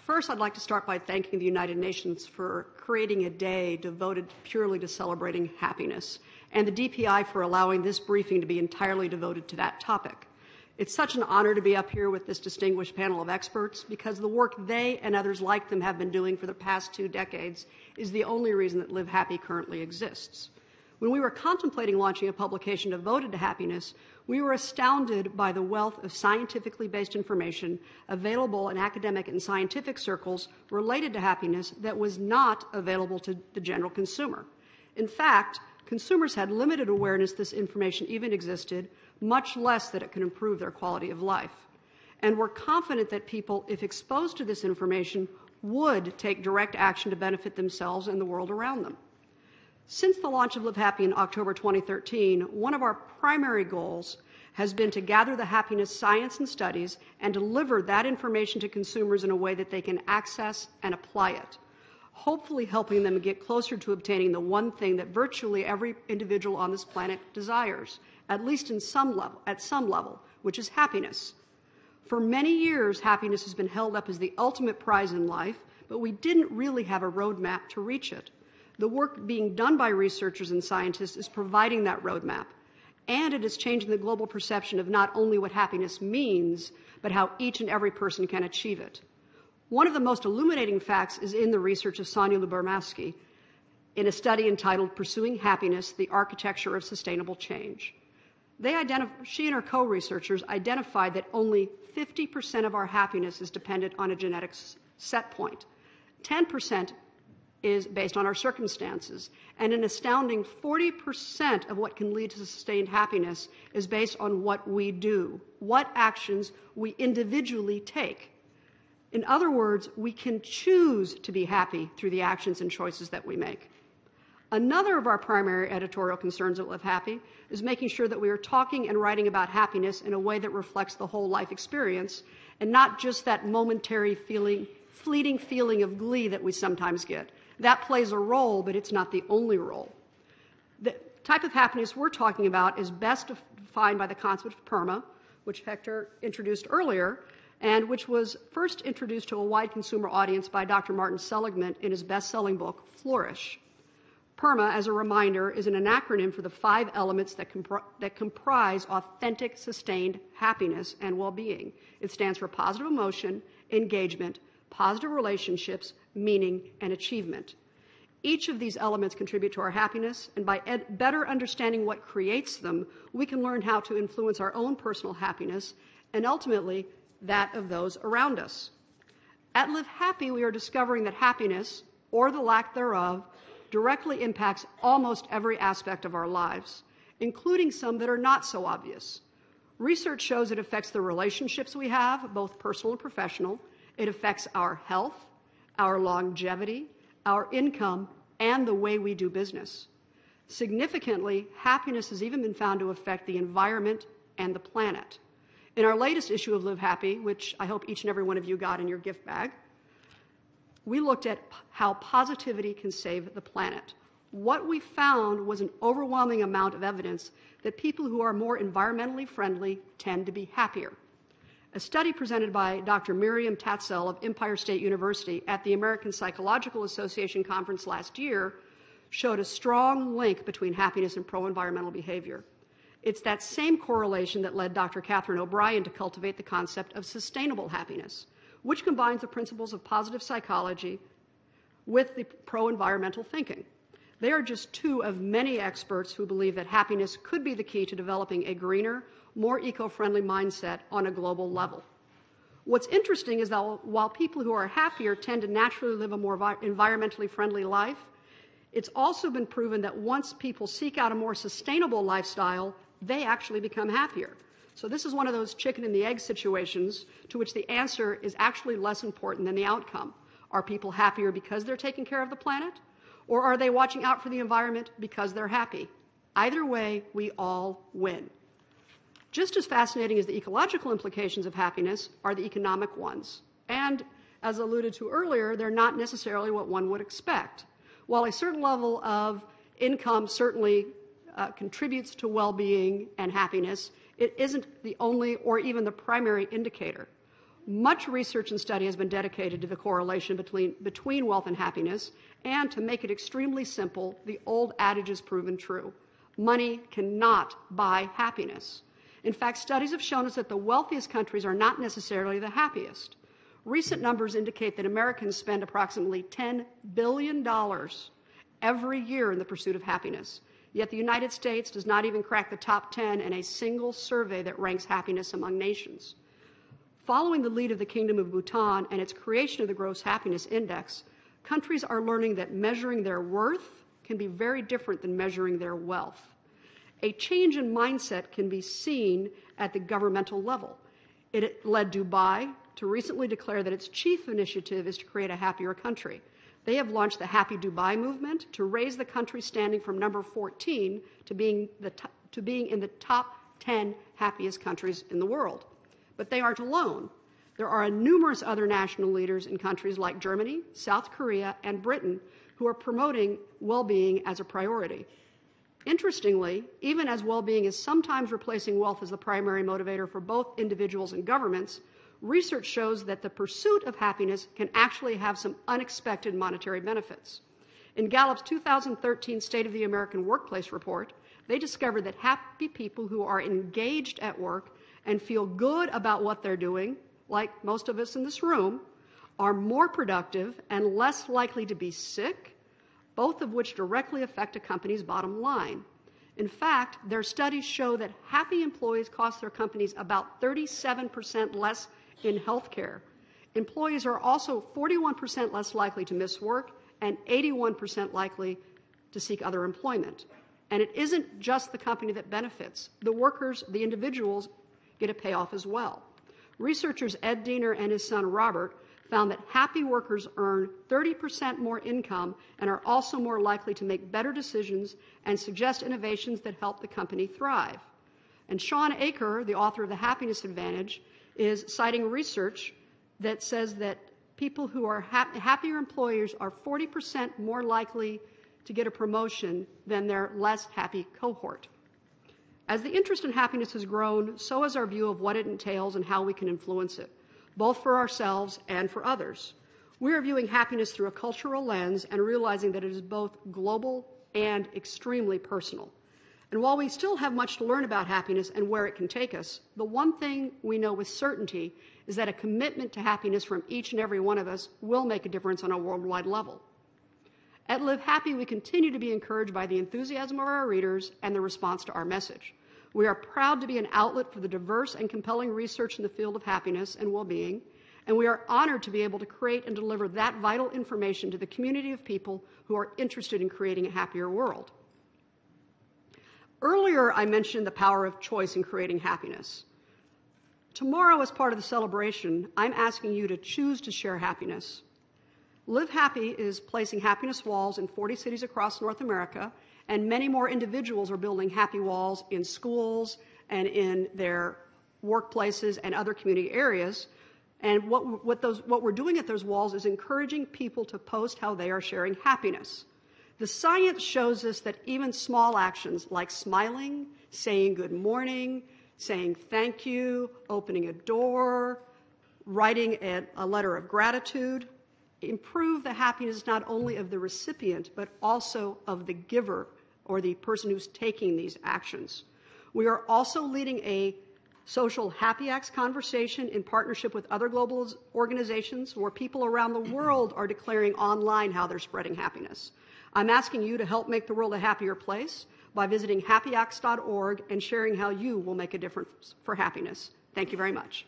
First, I'd like to start by thanking the United Nations for creating a day devoted purely to celebrating happiness, and the DPI for allowing this briefing to be entirely devoted to that topic. It's such an honor to be up here with this distinguished panel of experts because the work they and others like them have been doing for the past 2 decades is the only reason that Live Happy currently exists. When we were contemplating launching a publication devoted to happiness, we were astounded by the wealth of scientifically based information available in academic and scientific circles related to happiness that was not available to the general consumer. In fact, consumers had limited awareness this information even existed, much less that it could improve their quality of life. And we're confident that people, if exposed to this information, would take direct action to benefit themselves and the world around them. Since the launch of Live Happy in October 2013, one of our primary goals has been to gather the happiness science and studies and deliver that information to consumers in a way that they can access and apply it, hopefully helping them get closer to obtaining the one thing that virtually every individual on this planet desires, at least at some level, which is happiness. For many years, happiness has been held up as the ultimate prize in life, but we didn't really have a roadmap to reach it. The work being done by researchers and scientists is providing that roadmap, and it is changing the global perception of not only what happiness means, but how each and every person can achieve it. One of the most illuminating facts is in the research of Sonia Lyubomirsky in a study entitled Pursuing Happiness, the Architecture of Sustainable Change. She and her co-researchers identified that only 50% of our happiness is dependent on a genetic set point. 10% is based on our circumstances, and an astounding 40% of what can lead to sustained happiness is based on what we do, what actions we individually take. In other words, we can choose to be happy through the actions and choices that we make. Another of our primary editorial concerns at Live Happy is making sure that we are talking and writing about happiness in a way that reflects the whole life experience and not just that momentary fleeting feeling of glee that we sometimes get. That plays a role, but it's not the only role. The type of happiness we're talking about is best defined by the concept of PERMA, which Hector introduced earlier, and which was first introduced to a wide consumer audience by Dr. Martin Seligman in his best-selling book, Flourish. PERMA, as a reminder, is an acronym for the 5 elements that comprise authentic, sustained happiness and well-being. It stands for positive emotion, engagement, positive relationships, meaning, and achievement. Each of these elements contribute to our happiness, and by better understanding what creates them, we can learn how to influence our own personal happiness and ultimately that of those around us. At Live Happy, we are discovering that happiness, or the lack thereof, directly impacts almost every aspect of our lives, including some that are not so obvious. Research shows it affects the relationships we have, both personal and professional. It affects our health, our longevity, our income, and the way we do business. Significantly, happiness has even been found to affect the environment and the planet. In our latest issue of Live Happy, which I hope each and every one of you got in your gift bag, we looked at how positivity can save the planet. What we found was an overwhelming amount of evidence that people who are more environmentally friendly tend to be happier. A study presented by Dr. Miriam Tatzel of Empire State University at the American Psychological Association conference last year showed a strong link between happiness and pro-environmental behavior. It's that same correlation that led Dr. Catherine O'Brien to cultivate the concept of sustainable happiness, which combines the principles of positive psychology with the pro-environmental thinking. They are just 2 of many experts who believe that happiness could be the key to developing a greener, more eco-friendly mindset on a global level. What's interesting is that while people who are happier tend to naturally live a more environmentally friendly life, it's also been proven that once people seek out a more sustainable lifestyle, they actually become happier. So this is one of those chicken and the egg situations to which the answer is actually less important than the outcome. Are people happier because they're taking care of the planet? Or are they watching out for the environment because they're happy? Either way, we all win. Just as fascinating as the ecological implications of happiness are the economic ones. And as alluded to earlier, they're not necessarily what one would expect. While a certain level of income certainly contributes to well-being and happiness, it isn't the only or even the primary indicator. Much research and study has been dedicated to the correlation between wealth and happiness, and to make it extremely simple, the old adage is proven true. Money cannot buy happiness. In fact, studies have shown us that the wealthiest countries are not necessarily the happiest. Recent numbers indicate that Americans spend approximately $10 billion every year in the pursuit of happiness. Yet the United States does not even crack the top 10 in a single survey that ranks happiness among nations. Following the lead of the Kingdom of Bhutan and its creation of the Gross Happiness Index, countries are learning that measuring their worth can be very different than measuring their wealth. A change in mindset can be seen at the governmental level. It led Dubai to recently declare that its chief initiative is to create a happier country. They have launched the Happy Dubai movement to raise the country standing from number 14 to being in the top 10 happiest countries in the world. But they aren't alone. There are numerous other national leaders in countries like Germany, South Korea, and Britain who are promoting well-being as a priority. Interestingly, even as well-being is sometimes replacing wealth as the primary motivator for both individuals and governments, research shows that the pursuit of happiness can actually have some unexpected monetary benefits. In Gallup's 2013 State of the American Workplace report, they discovered that happy people who are engaged at work and feel good about what they're doing, like most of us in this room, are more productive and less likely to be sick, both of which directly affect a company's bottom line. In fact, their studies show that happy employees cost their companies about 37% less in health care. Employees are also 41% less likely to miss work and 81% likely to seek other employment. And it isn't just the company that benefits. The workers, the individuals, get a payoff as well. Researchers Ed Diener and his son Robert found that happy workers earn 30% more income and are also more likely to make better decisions and suggest innovations that help the company thrive. And Sean Aker, the author of The Happiness Advantage, is citing research that says that people who are happier employers are 40% more likely to get a promotion than their less happy cohort. As the interest in happiness has grown, so has our view of what it entails and how we can influence it, both for ourselves and for others. We are viewing happiness through a cultural lens and realizing that it is both global and extremely personal. And while we still have much to learn about happiness and where it can take us, the one thing we know with certainty is that a commitment to happiness from each and every one of us will make a difference on a worldwide level. At Live Happy, we continue to be encouraged by the enthusiasm of our readers and the response to our message. We are proud to be an outlet for the diverse and compelling research in the field of happiness and well-being, and we are honored to be able to create and deliver that vital information to the community of people who are interested in creating a happier world. Earlier, I mentioned the power of choice in creating happiness. Tomorrow, as part of the celebration, I'm asking you to choose to share happiness. Live Happy is placing happiness walls in 40 cities across North America, and many more individuals are building happy walls in schools and in their workplaces and other community areas. And what we're doing at those walls is encouraging people to post how they are sharing happiness. The science shows us that even small actions like smiling, saying good morning, saying thank you, opening a door, writing a letter of gratitude, improve the happiness not only of the recipient, but also of the giver or the person who's taking these actions. We are also leading a social Happy Acts conversation in partnership with other global organizations where people around the world are declaring online how they're spreading happiness. I'm asking you to help make the world a happier place by visiting happyacts.org and sharing how you will make a difference for happiness. Thank you very much.